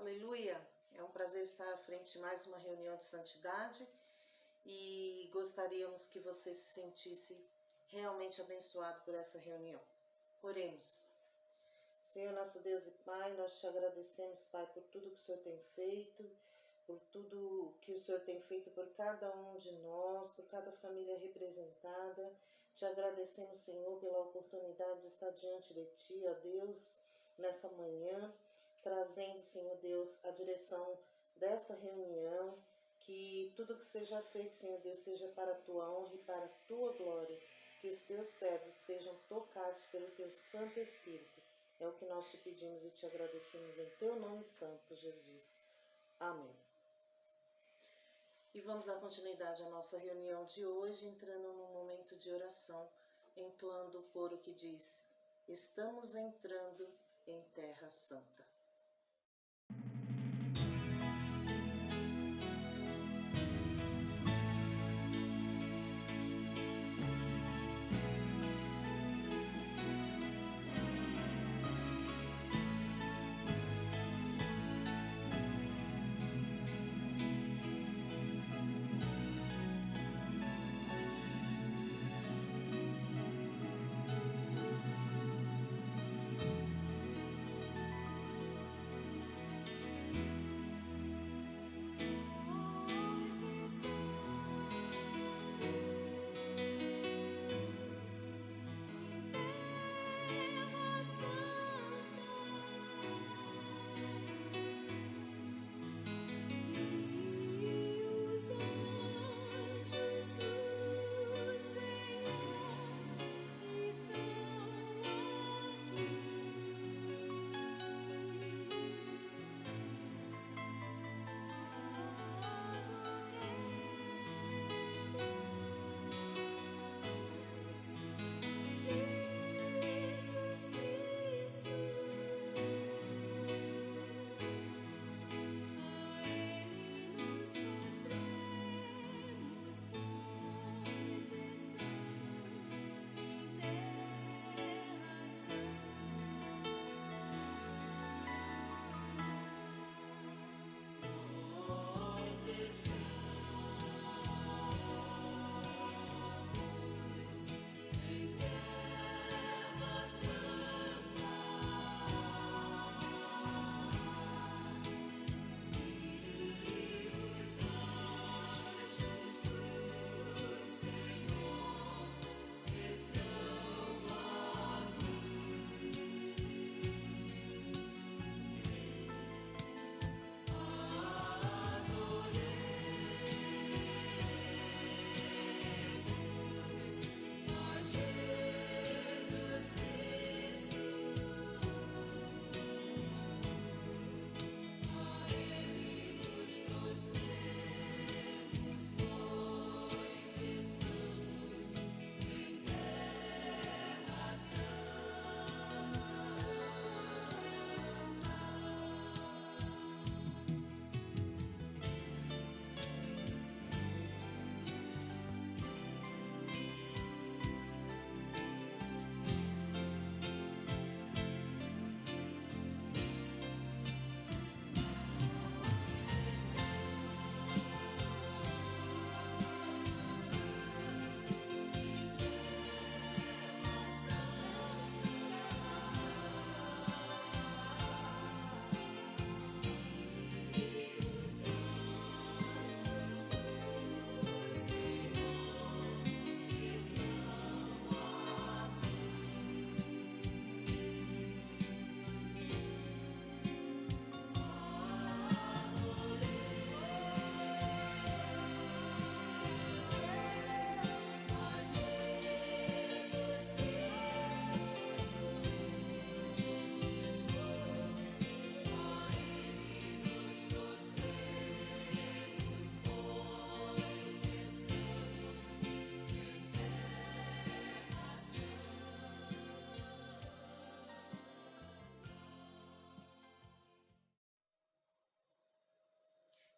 Aleluia! É um prazer estar à frente de mais uma reunião de santidade e gostaríamos que você se sentisse realmente abençoado por essa reunião. Oremos. Senhor, nosso Deus e Pai, nós te agradecemos, Pai, por tudo que o Senhor tem feito, por tudo que o Senhor tem feito por cada um de nós, por cada família representada. Te agradecemos, Senhor, pela oportunidade de estar diante de Ti, ó Deus, nessa manhã, trazendo, Senhor Deus, a direção dessa reunião, que tudo que seja feito, Senhor Deus, seja para a Tua honra e para a Tua glória, que os Teus servos sejam tocados pelo Teu Santo Espírito. É o que nós te pedimos e te agradecemos em Teu nome santo, Jesus. Amém. E vamos dar continuidade à nossa reunião de hoje, entrando num momento de oração, entoando o coro que diz: estamos entrando em Terra Santa.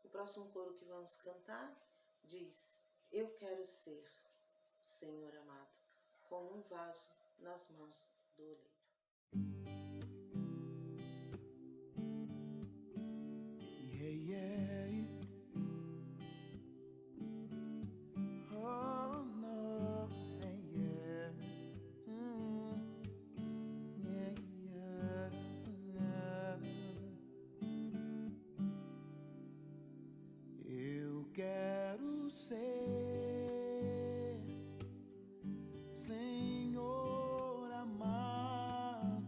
O próximo coro que vamos cantar diz: eu quero ser, Senhor amado, como um vaso nas mãos do oleiro. ser, Senhor amado,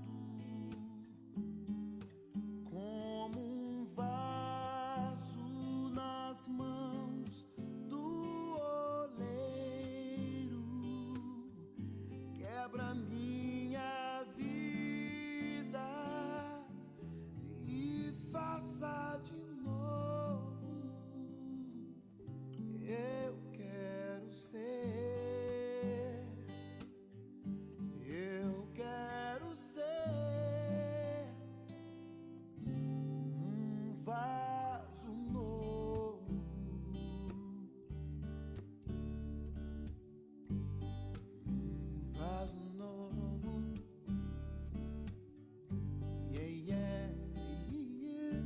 como um vaso nas mãos do oleiro. Quebra minha vida e faça de novo. Eu quero ser, eu quero ser um vaso novo, um vaso novo. Yeah, yeah, yeah, yeah,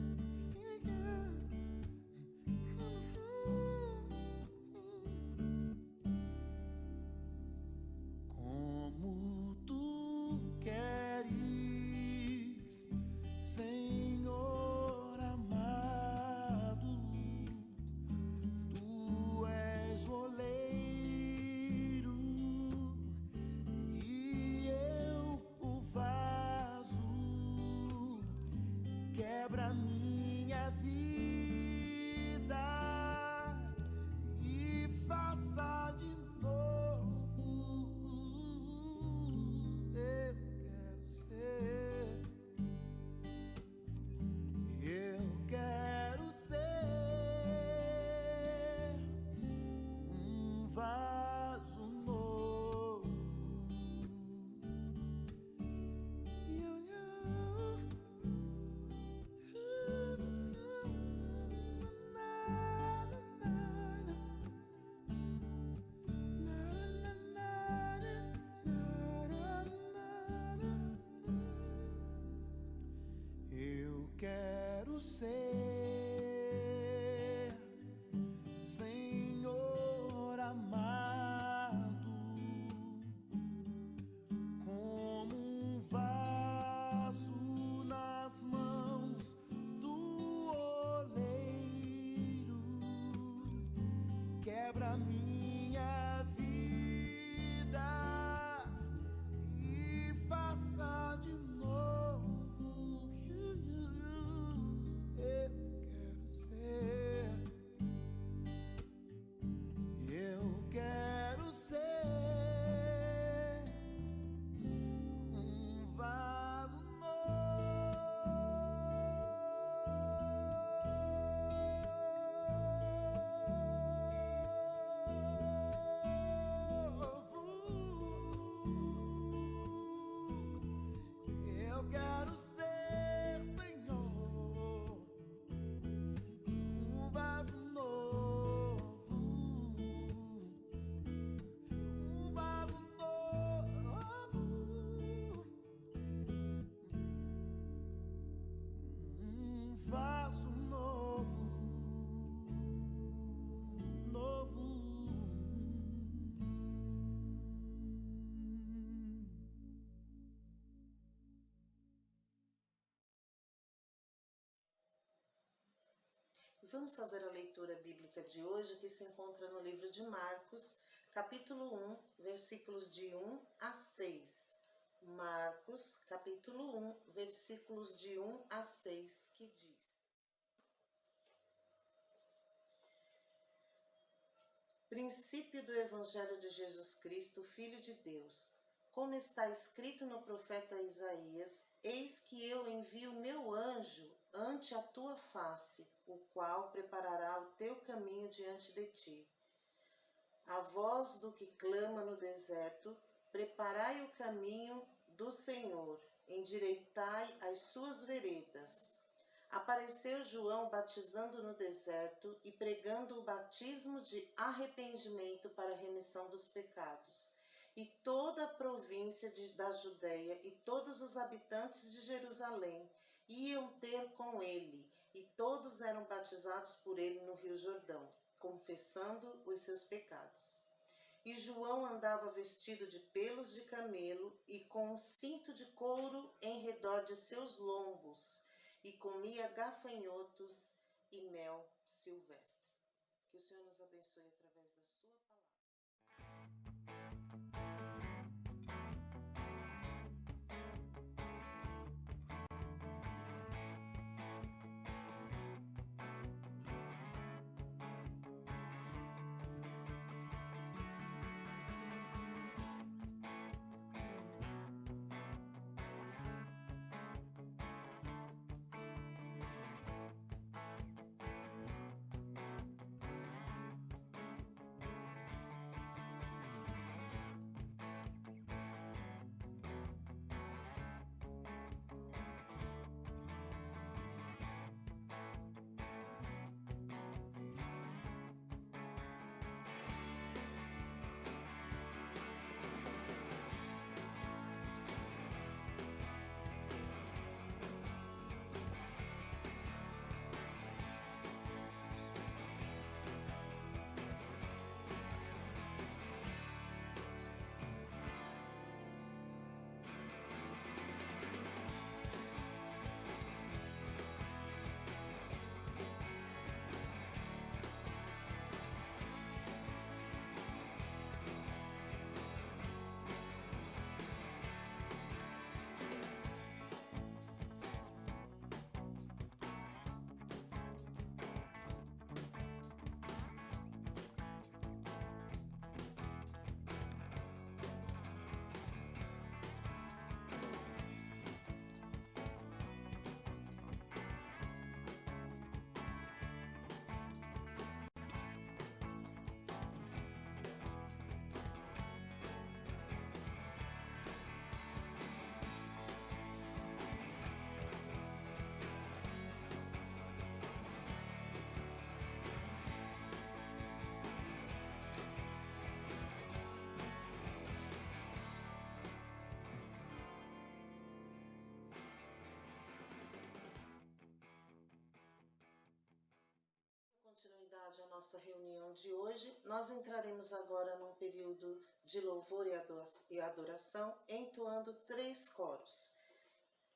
como tu queres, Senhor amado, tu és o oleiro e eu o vaso. Quebra minha vida e faça de novo. Eu quero ser, eu quero ser um vaso novo. Eu quero ser, Senhor amado, como um vaso nas mãos do oleiro. Quebra minha vida e faça de novo. Eu quero ser, eu quero ser um vaso novo. Eu quero ser, Senhor, um vaso novo, um vaso novo, um vaso novo, novo. Vamos fazer a leitura bíblica de hoje, que se encontra no livro de Marcos, capítulo 1, versículos de 1 a 6. Marcos, capítulo 1, versículos de 1 a 6, que diz: Princípio do Evangelho de Jesus Cristo, Filho de Deus. Como está escrito no profeta Isaías, eis que eu envio meu anjo ante a tua face, o qual preparará o teu caminho diante de ti. A voz do que clama no deserto, preparai o caminho do Senhor, endireitai as suas veredas. Apareceu João batizando no deserto e pregando o batismo de arrependimento para a remissão dos pecados. E toda a província da Judéia e todos os habitantes de Jerusalém iam ter com ele, e todos eram batizados por ele no Rio Jordão, confessando os seus pecados. E João andava vestido de pelos de camelo e com um cinto de couro em redor de seus lombos, e comia gafanhotos e mel silvestre. Que Que o Senhor nos abençoe através da sua palavra. Continuidade à nossa reunião de hoje, nós entraremos agora num período de louvor e adoração, entoando 3 coros.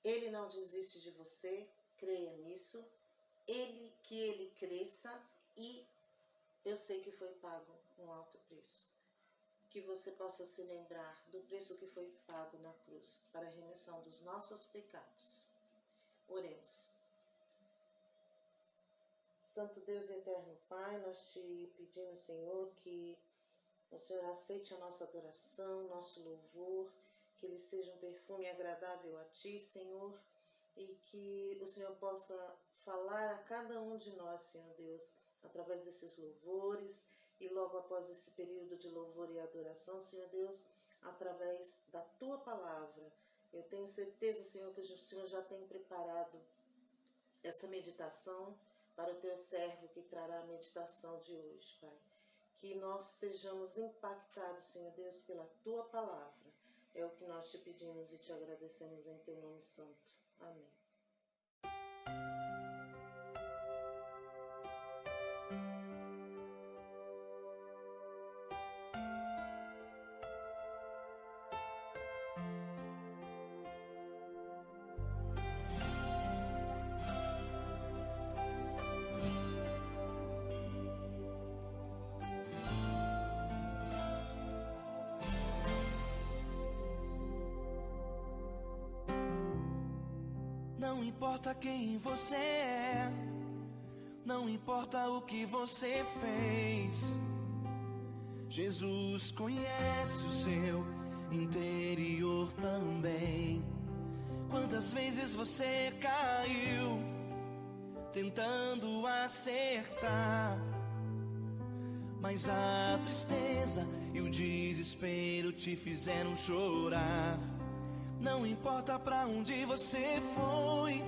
Ele não desiste de você, creia nisso. Que ele cresça e eu sei que foi pago um alto preço. Que você possa se lembrar do preço que foi pago na cruz para a remissão dos nossos pecados. Oremos. Santo Deus e eterno Pai, nós te pedimos, Senhor, que o Senhor aceite a nossa adoração, nosso louvor, que ele seja um perfume agradável a Ti, Senhor, e que o Senhor possa falar a cada um de nós, Senhor Deus, através desses louvores e logo após esse período de louvor e adoração, Senhor Deus, através da Tua palavra. Eu tenho certeza, Senhor, que o Senhor já tem preparado essa meditação para o Teu servo que trará a meditação de hoje, Pai. Que nós sejamos impactados, Senhor Deus, pela Tua palavra. É o que nós te pedimos e te agradecemos em Teu nome santo. Amém. Não importa quem você é, não importa o que você fez, Jesus conhece o seu interior também. Quantas vezes você caiu tentando acertar, mas a tristeza e o desespero te fizeram chorar. Não importa pra onde você foi,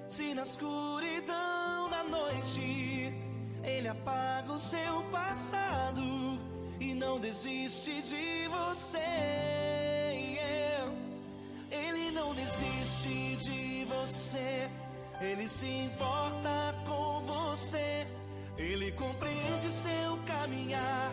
se na escuridão da noite Ele apaga o seu passado e não desiste de você. Ele não desiste de você, Ele se importa com você, Ele compreende seu caminhar.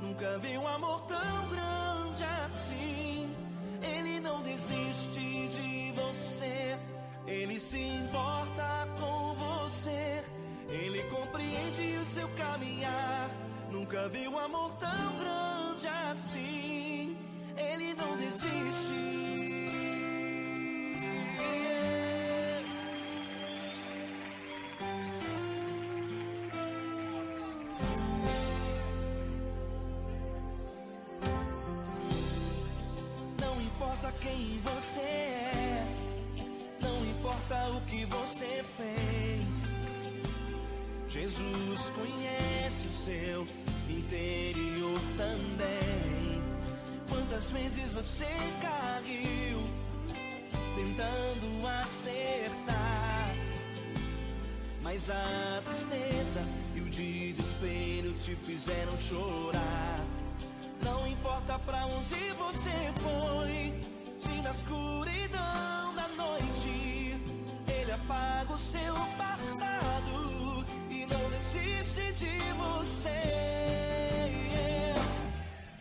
Nunca vi um amor tão grande assim. Ele não desiste de você, Ele se importa com você, Ele compreende o seu caminhar. Nunca vi um amor tão grande assim. Ele não desiste. Não importa quem você é, não importa o que você fez, Jesus conhece o seu interior também. Quantas vezes você caiu tentando acertar, mas a tristeza e o desespero te fizeram chorar. Não importa pra onde você foi, se na escuridão da noite Ele apaga o seu passado e não desiste de você.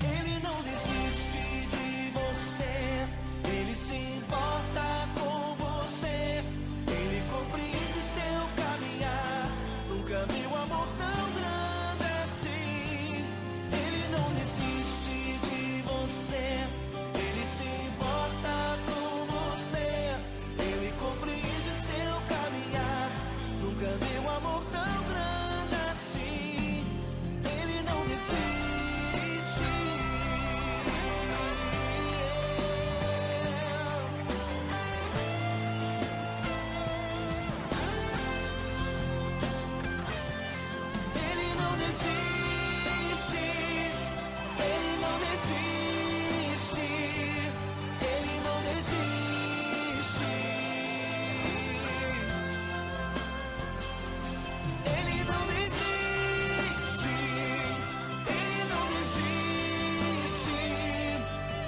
Ele não desiste de você, Ele se importa com você, Ele compreende seu caminhar. Nunca vi um amor tão grande assim. Ele não desiste de você, Ele se importa com você, Ele compreende seu caminhar. Nunca vi um amor tão grande assim. Ele não desiste. Ele não desiste. Ele não desiste. Ele não desiste. Ele não desiste. Ele não desiste.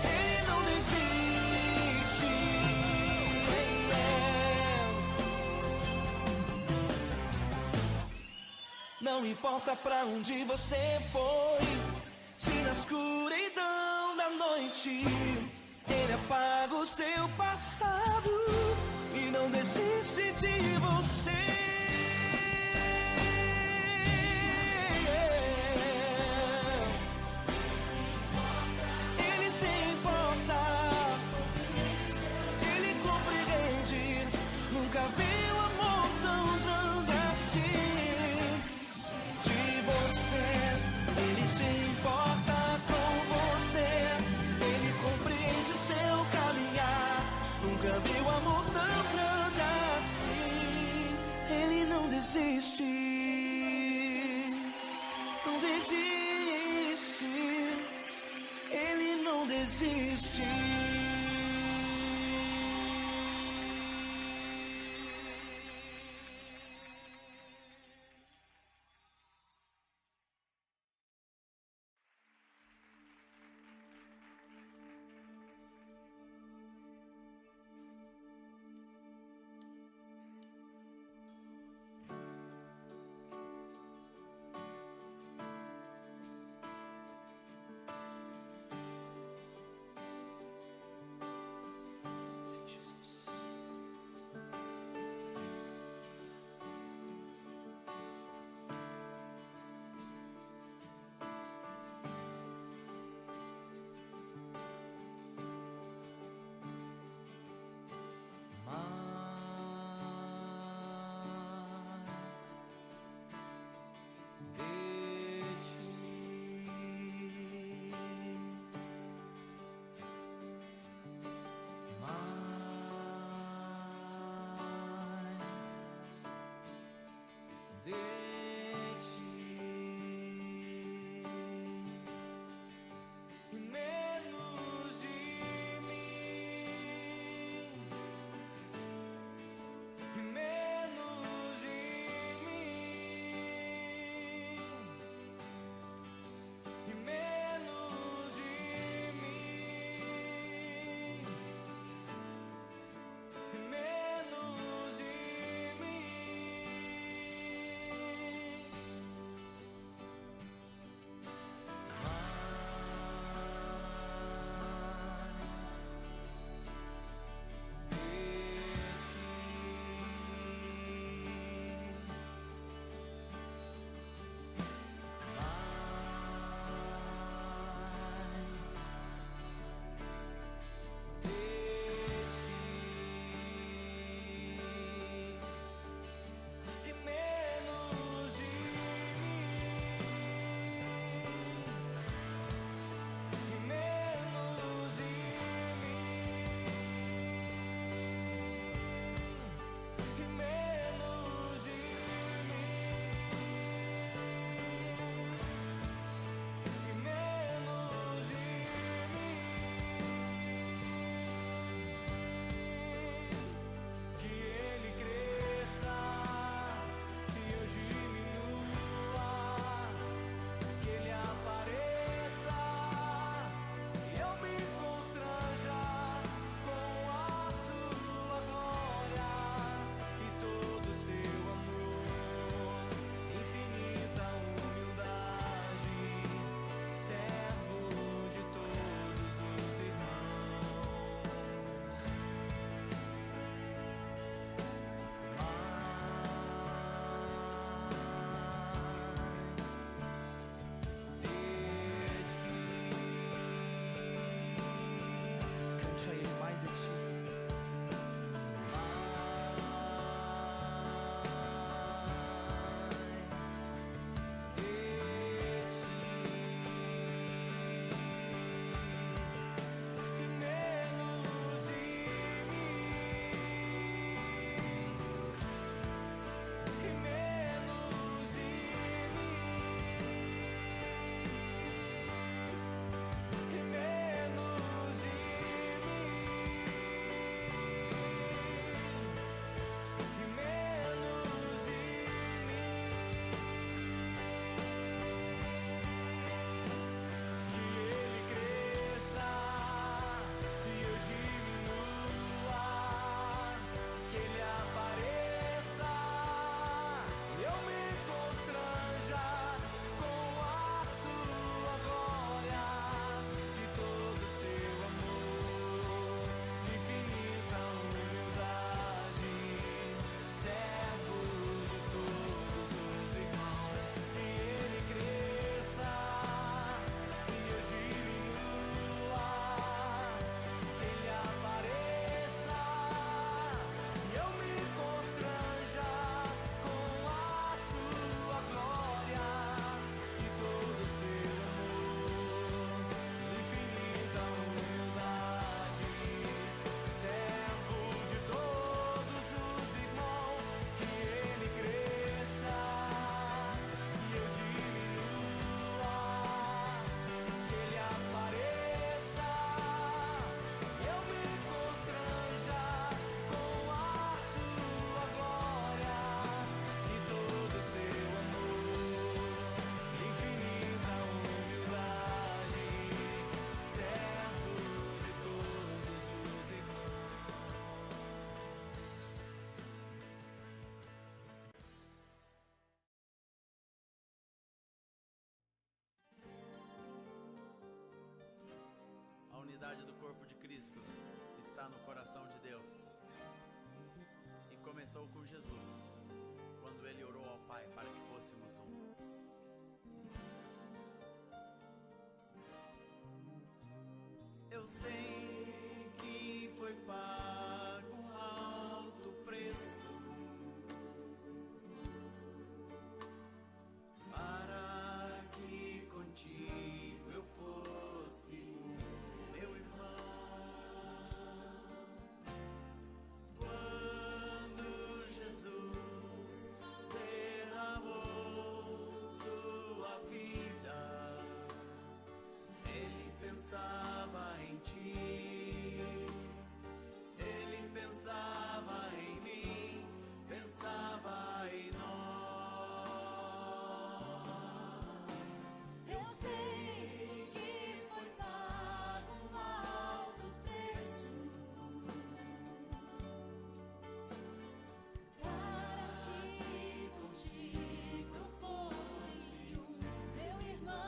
Ele não desiste. Não importa pra onde você foi, se na escuridão da noite Ele apaga o seu passado e não desiste de você. Ele se importa, Ele compreende. Nunca vi um amor tão grande assim. De você, Ele se importa com você, Ele compreende seu caminhar. Nunca vi um amor tão grande assim. Ele não desiste, não desiste, Ele não desiste. unidade do corpo de Cristo está no coração de Deus. E começou com Jesus, quando ele orou ao Pai para que fôssemos um. Eu sei que foi pago um alto preço para que contigo eu fosse meu irmão. Quando Jesus derramou sua vida, ele pensava em ti, ele pensava em mim, pensava em nós. Eu sei que foi pago um alto preço para que contigo eu fosse meu irmão.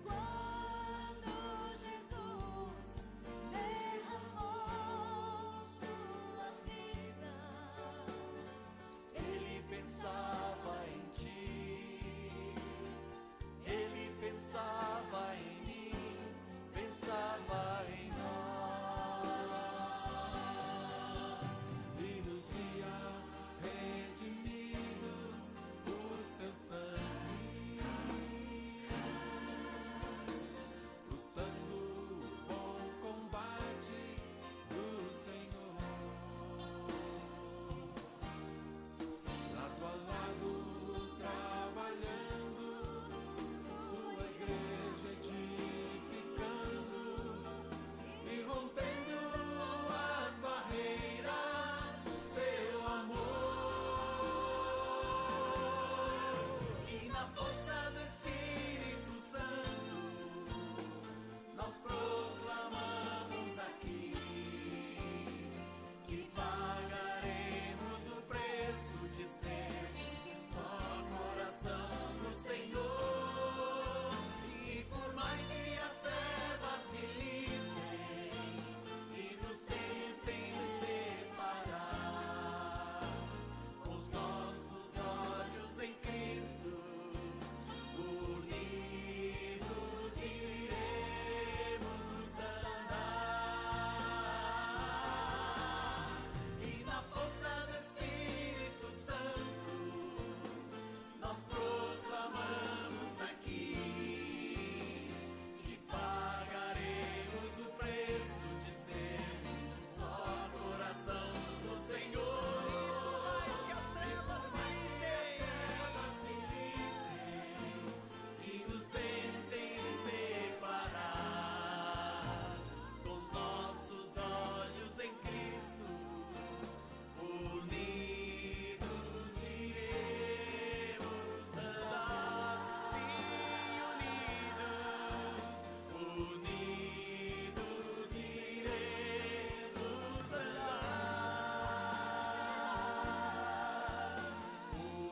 Quando Jesus derramou sua vida, Ele pensava em ti, ele pensava em mim, pensava em nós, e nos via redimidos por seu sangue, lutando o bom combate do Senhor. Lado a lado, trabalhando, sua igreja edificando e rompendo as barreiras pelo amor. E na força do Espírito Santo, nós proclamamos aqui que pagaremos o preço de sermos só coração do Senhor. E por mais que as trevas militem e nos tentem separar, com os nossos olhos em Cristo, unidos iremos nos andar. E na força do Espírito Santo, nós proclamamos aqui que pagaremos o preço de sermos só coração do Senhor. E por mais que as trevas militem e nos tentem separar, com os nossos olhos em Cristo, unidos iremos andar. Sim, unidos iremos andar.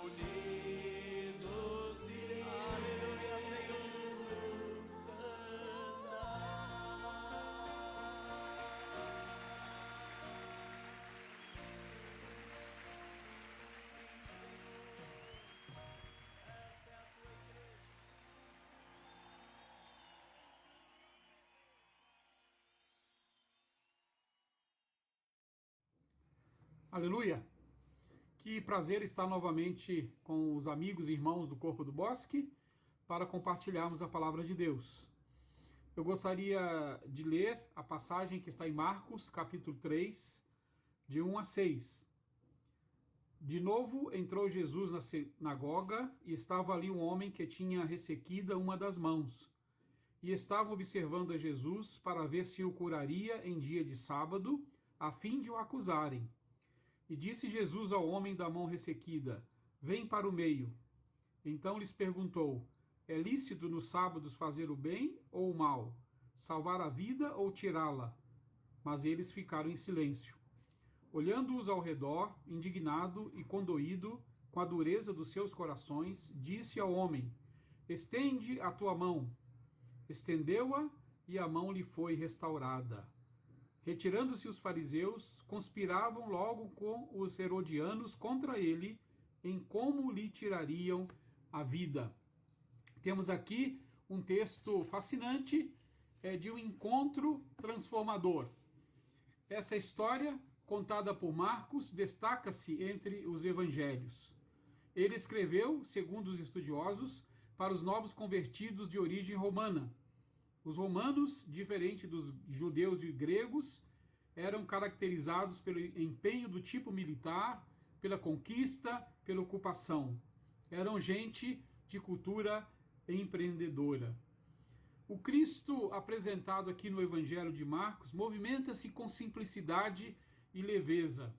Unidos iremos, aleluia, Senhor, Aleluia! Que prazer estar novamente com os amigos e irmãos do Corpo do Bosque para compartilharmos a palavra de Deus. Eu gostaria de ler a passagem que está em Marcos, capítulo 3, de 1 a 6. De novo entrou Jesus na sinagoga e estava ali um homem que tinha ressequida uma das mãos. E estava observando a Jesus para ver se o curaria em dia de sábado, a fim de o acusarem. E disse Jesus ao homem da mão ressequida: Vem para o meio. Então lhes perguntou: É lícito nos sábados fazer o bem ou o mal? Salvar a vida ou tirá-la? Mas eles ficaram em silêncio. Olhando-os ao redor, indignado e condoído com a dureza dos seus corações, disse ao homem: Estende a tua mão. estendeu-a e a mão lhe foi restaurada. Retirando-se os fariseus, conspiravam logo com os herodianos contra ele, em como lhe tirariam a vida. Temos aqui um texto fascinante de um encontro transformador. Essa história, contada por Marcos, destaca-se entre os evangelhos. Ele escreveu, segundo os estudiosos, para os novos convertidos de origem romana. Os romanos, diferente dos judeus e gregos, eram caracterizados pelo empenho do tipo militar, pela conquista, pela ocupação. Eram gente de cultura empreendedora. O Cristo apresentado aqui no Evangelho de Marcos movimenta-se com simplicidade e leveza.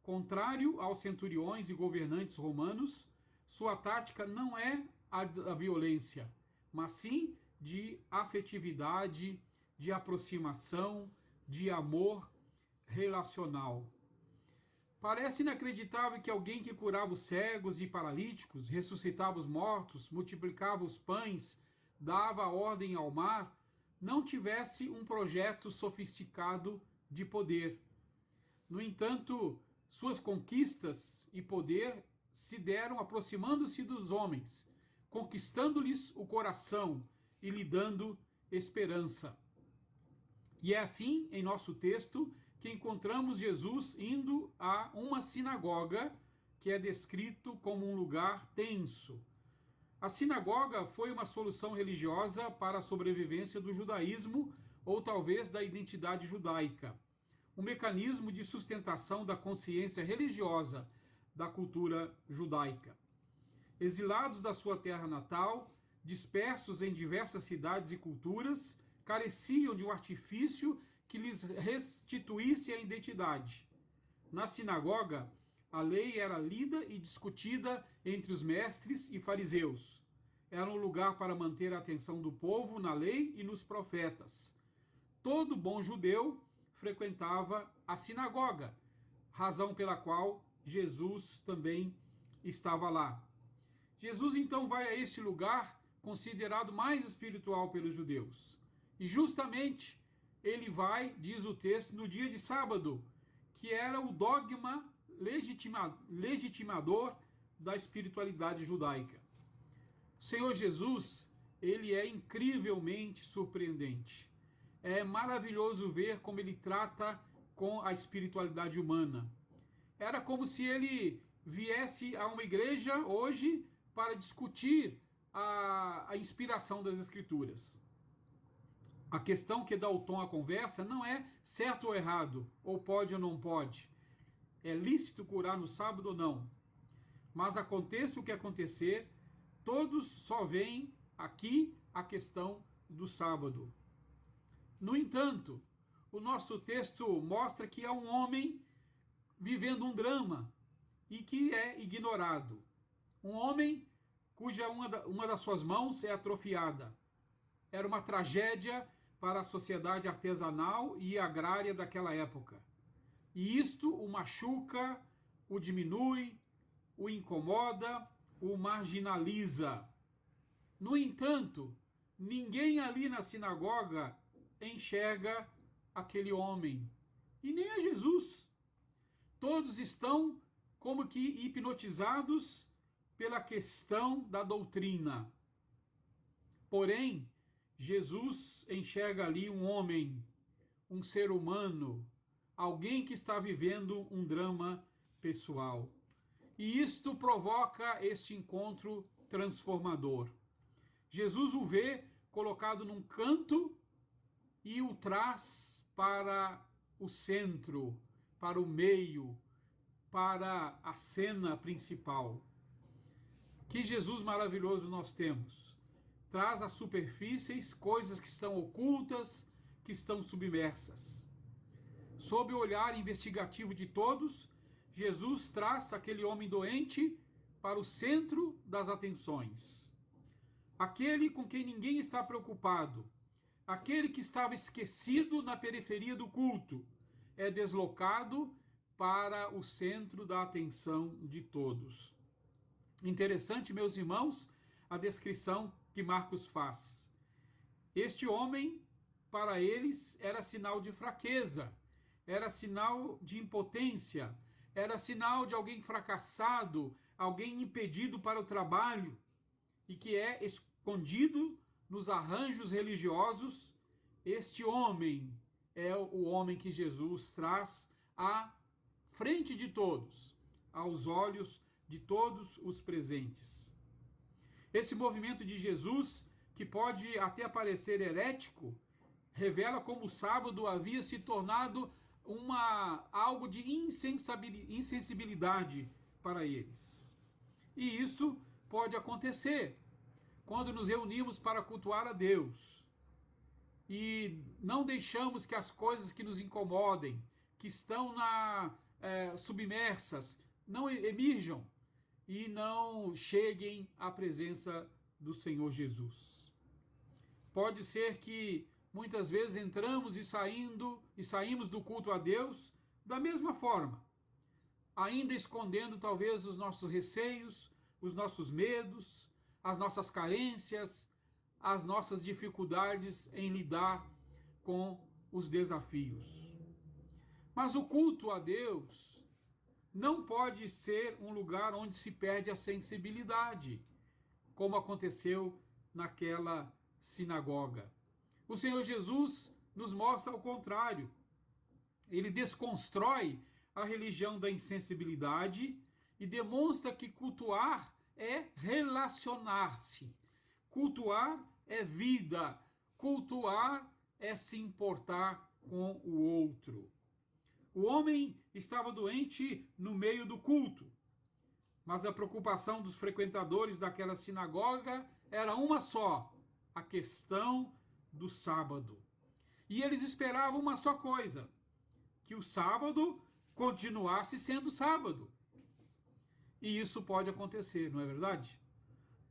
Contrário aos centuriões e governantes romanos, sua tática não é a violência, mas sim de afetividade, de aproximação, de amor relacional. Parece inacreditável que alguém que curava os cegos e paralíticos, ressuscitava os mortos, multiplicava os pães, dava ordem ao mar, não tivesse um projeto sofisticado de poder. No entanto, suas conquistas e poder se deram aproximando-se dos homens, conquistando-lhes o coração e lhe dando esperança. E é assim, em nosso texto, que encontramos Jesus indo a uma sinagoga, que é descrito como um lugar tenso. A sinagoga foi uma solução religiosa para a sobrevivência do judaísmo, ou talvez da identidade judaica. Um mecanismo de sustentação da consciência religiosa da cultura judaica. Exilados da sua terra natal, dispersos em diversas cidades e culturas, careciam de um artifício que lhes restituísse a identidade. Na sinagoga, a lei era lida e discutida entre os mestres e fariseus. Era um lugar para manter a atenção do povo na lei e nos profetas. Todo bom judeu frequentava a sinagoga, razão pela qual Jesus também estava lá. Jesus então vai a esse lugar considerado mais espiritual pelos judeus. E justamente ele vai, diz o texto, no dia de sábado, que era o dogma legitimador da espiritualidade judaica. O Senhor Jesus, ele é incrivelmente surpreendente. É maravilhoso ver como ele trata com a espiritualidade humana. Era como se ele viesse a uma igreja hoje para discutir a inspiração das Escrituras. A questão que dá o tom à conversa não é certo ou errado, ou pode ou não pode. É lícito curar no sábado ou não. Mas aconteça o que acontecer, todos só veem aqui a questão do sábado. No entanto, o nosso texto mostra que há um homem vivendo um drama e que é ignorado. Um homem cuja uma das suas mãos é atrofiada. Era uma tragédia para a sociedade artesanal e agrária daquela época. E isto o machuca, o diminui, o incomoda, o marginaliza. No entanto, ninguém ali na sinagoga enxerga aquele homem, e nem a Jesus. Todos estão como que hipnotizados pela questão da doutrina. Porém, Jesus enxerga ali um homem, um ser humano, alguém que está vivendo um drama pessoal. E isto provoca este encontro transformador. Jesus o vê colocado num canto e o traz para o centro, para o meio, para a cena principal. Que Jesus maravilhoso nós temos! Traz às superfícies coisas que estão ocultas, que estão submersas. Sob o olhar investigativo de todos, Jesus traz aquele homem doente para o centro das atenções. Aquele com quem ninguém está preocupado, aquele que estava esquecido na periferia do culto, é deslocado para o centro da atenção de todos. Interessante, meus irmãos, a descrição que Marcos faz. Este homem, para eles, era sinal de fraqueza, era sinal de impotência, era sinal de alguém fracassado, alguém impedido para o trabalho e que é escondido nos arranjos religiosos. Este homem é o homem que Jesus traz à frente de todos, aos olhos de todos os presentes. Esse movimento de Jesus, que pode até parecer herético, revela como o sábado havia se tornado algo de insensibilidade para eles. E isso pode acontecer quando nos reunimos para cultuar a Deus e não deixamos que as coisas que nos incomodem, que estão submersas, não emerjam e não cheguem à presença do Senhor Jesus. Pode ser que muitas vezes entramos e saímos do culto a Deus da mesma forma, ainda escondendo talvez os nossos receios, os nossos medos, as nossas carências, as nossas dificuldades em lidar com os desafios. Mas o culto a Deus não pode ser um lugar onde se perde a sensibilidade, como aconteceu naquela sinagoga. O Senhor Jesus nos mostra o contrário. Ele desconstrói a religião da insensibilidade e demonstra que cultuar é relacionar-se. Cultuar é vida. Cultuar é se importar com o outro. O homem estava doente no meio do culto, mas a preocupação dos frequentadores daquela sinagoga era uma só: a questão do sábado. E eles esperavam uma só coisa: que o sábado continuasse sendo sábado. E isso pode acontecer, não é verdade?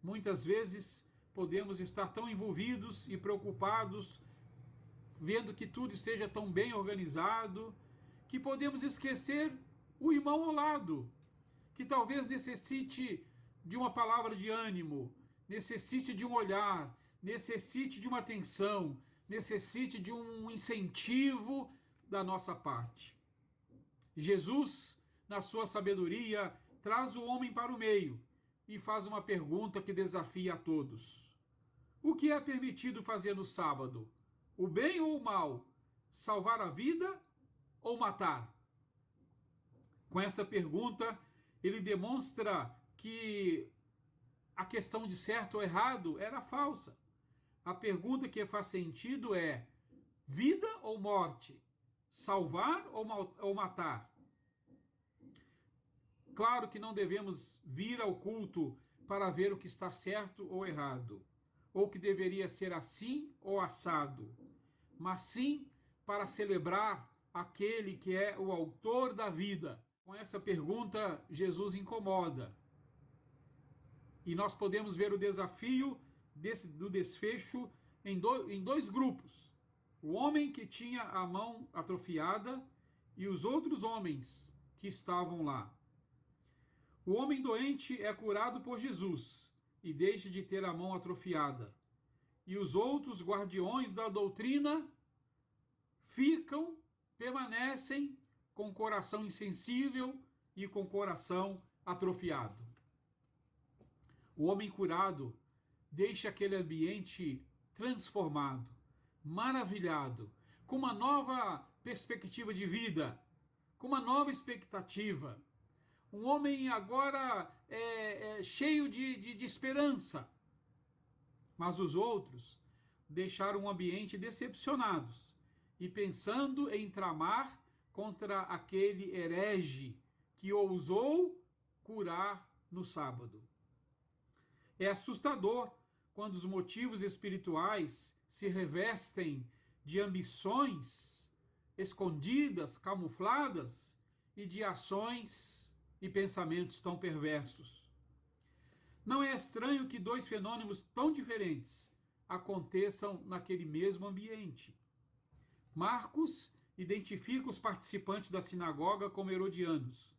Muitas vezes podemos estar tão envolvidos e preocupados, vendo que tudo esteja tão bem organizado, que podemos esquecer o irmão ao lado, que talvez necessite de uma palavra de ânimo, necessite de um olhar, necessite de uma atenção, necessite de um incentivo da nossa parte. Jesus, na sua sabedoria, traz o homem para o meio e faz uma pergunta que desafia a todos. O que é permitido fazer no sábado? O bem ou o mal? Salvar a vida ou matar? Com essa pergunta, ele demonstra que a questão de certo ou errado era falsa. A pergunta que faz sentido é: vida ou morte? Salvar ou matar? Claro que não devemos vir ao culto para ver o que está certo ou errado, ou que deveria ser assim ou assado, mas sim para celebrar aquele que é o autor da vida. Com essa pergunta, Jesus incomoda. E nós podemos ver o desafio do desfecho em dois grupos: o homem que tinha a mão atrofiada e os outros homens que estavam lá. O homem doente é curado por Jesus e deixa de ter a mão atrofiada. E os outros guardiões da doutrina permanecem com o coração insensível e com o coração atrofiado. O homem curado deixa aquele ambiente transformado, maravilhado, com uma nova perspectiva de vida, com uma nova expectativa. Um homem agora cheio de esperança. Mas os outros deixaram o ambiente decepcionados e pensando em tramar contra aquele herege que ousou curar no sábado. É assustador quando os motivos espirituais se revestem de ambições escondidas, camufladas e de ações e pensamentos tão perversos. Não é estranho que dois fenômenos tão diferentes aconteçam naquele mesmo ambiente. Marcos identifica os participantes da sinagoga como herodianos,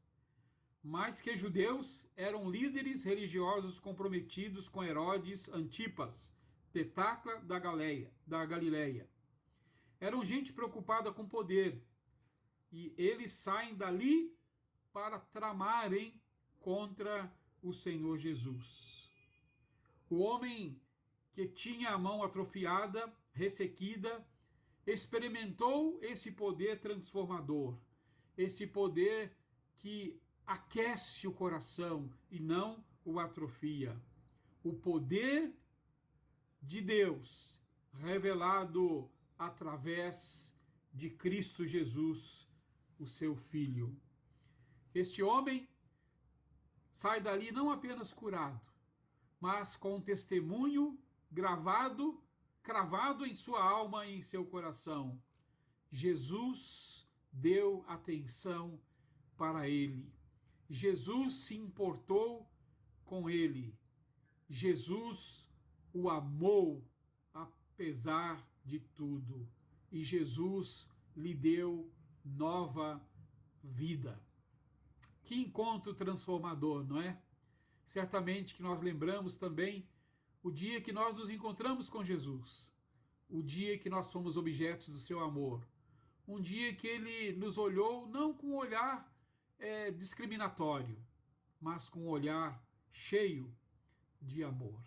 mais que judeus, eram líderes religiosos comprometidos com Herodes Antipas, de Tacla da Galileia. Eram gente preocupada com poder, e eles saem dali para tramarem contra o Senhor Jesus. O homem que tinha a mão atrofiada, ressequida, experimentou esse poder transformador, esse poder que aquece o coração e não o atrofia. O poder de Deus revelado através de Cristo Jesus, o seu Filho. Este homem sai dali não apenas curado, mas com um testemunho cravado em sua alma e em seu coração. Jesus deu atenção para ele. Jesus se importou com ele. Jesus o amou apesar de tudo. E Jesus lhe deu nova vida. Que encontro transformador, não é? Certamente que nós lembramos também o dia que nós nos encontramos com Jesus, o dia que nós fomos objetos do seu amor, um dia que ele nos olhou não com um olhar discriminatório, mas com um olhar cheio de amor.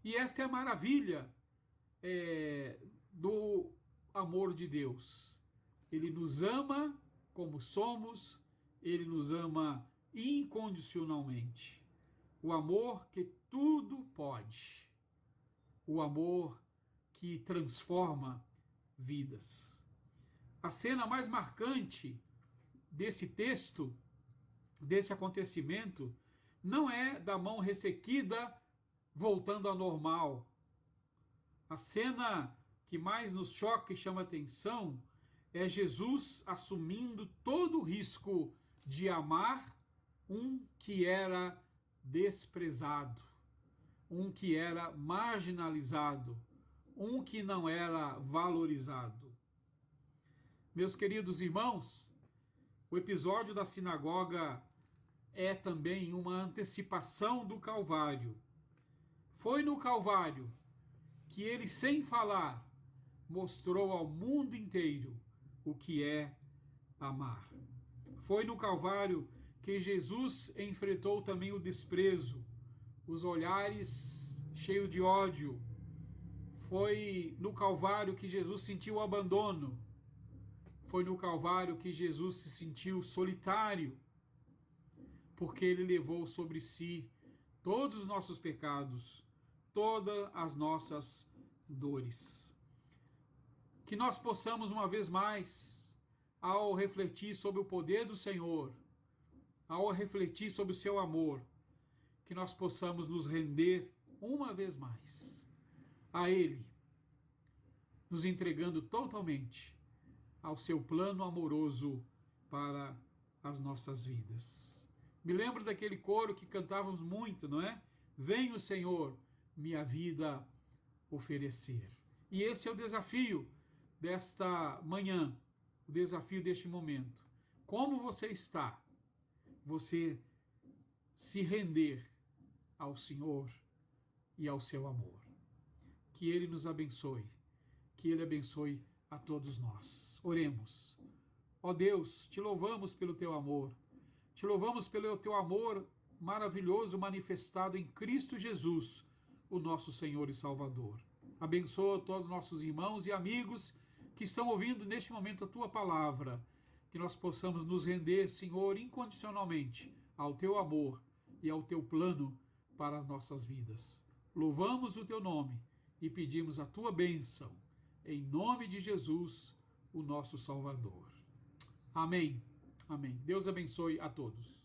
E esta é a maravilha do amor de Deus. Ele nos ama como somos, ele nos ama incondicionalmente. O amor que tudo pode. O amor que transforma vidas. A cena mais marcante desse texto, desse acontecimento, não é da mão ressequida voltando ao normal. A cena que mais nos choca e chama atenção é Jesus assumindo todo o risco de amar um que era desprezado, um que era marginalizado, um que não era valorizado. Meus queridos irmãos, o episódio da sinagoga é também uma antecipação do Calvário. Foi no Calvário que ele, sem falar, mostrou ao mundo inteiro o que é amar. Foi no Calvário que Jesus enfrentou também o desprezo, os olhares cheios de ódio. Foi no Calvário que Jesus sentiu o abandono. Foi no Calvário que Jesus se sentiu solitário, porque ele levou sobre si todos os nossos pecados, todas as nossas dores. Que nós possamos, uma vez mais, ao refletir sobre o poder do Senhor, ao refletir sobre o seu amor, que nós possamos nos render uma vez mais a Ele, nos entregando totalmente ao seu plano amoroso para as nossas vidas. Me lembro daquele coro que cantávamos muito, não é? Venha o Senhor, minha vida oferecer. E esse é o desafio desta manhã, o desafio deste momento. Como você está? Você se render ao Senhor e ao seu amor. Que Ele nos abençoe, que Ele abençoe a todos nós. Oremos. Ó Deus, te louvamos pelo teu amor, te louvamos pelo teu amor maravilhoso manifestado em Cristo Jesus, o nosso Senhor e Salvador. Abençoa todos os nossos irmãos e amigos que estão ouvindo neste momento a tua palavra, que nós possamos nos render, Senhor, incondicionalmente ao teu amor e ao teu plano para as nossas vidas. Louvamos o teu nome e pedimos a tua bênção, em nome de Jesus, o nosso Salvador. Amém. Amém. Deus abençoe a todos.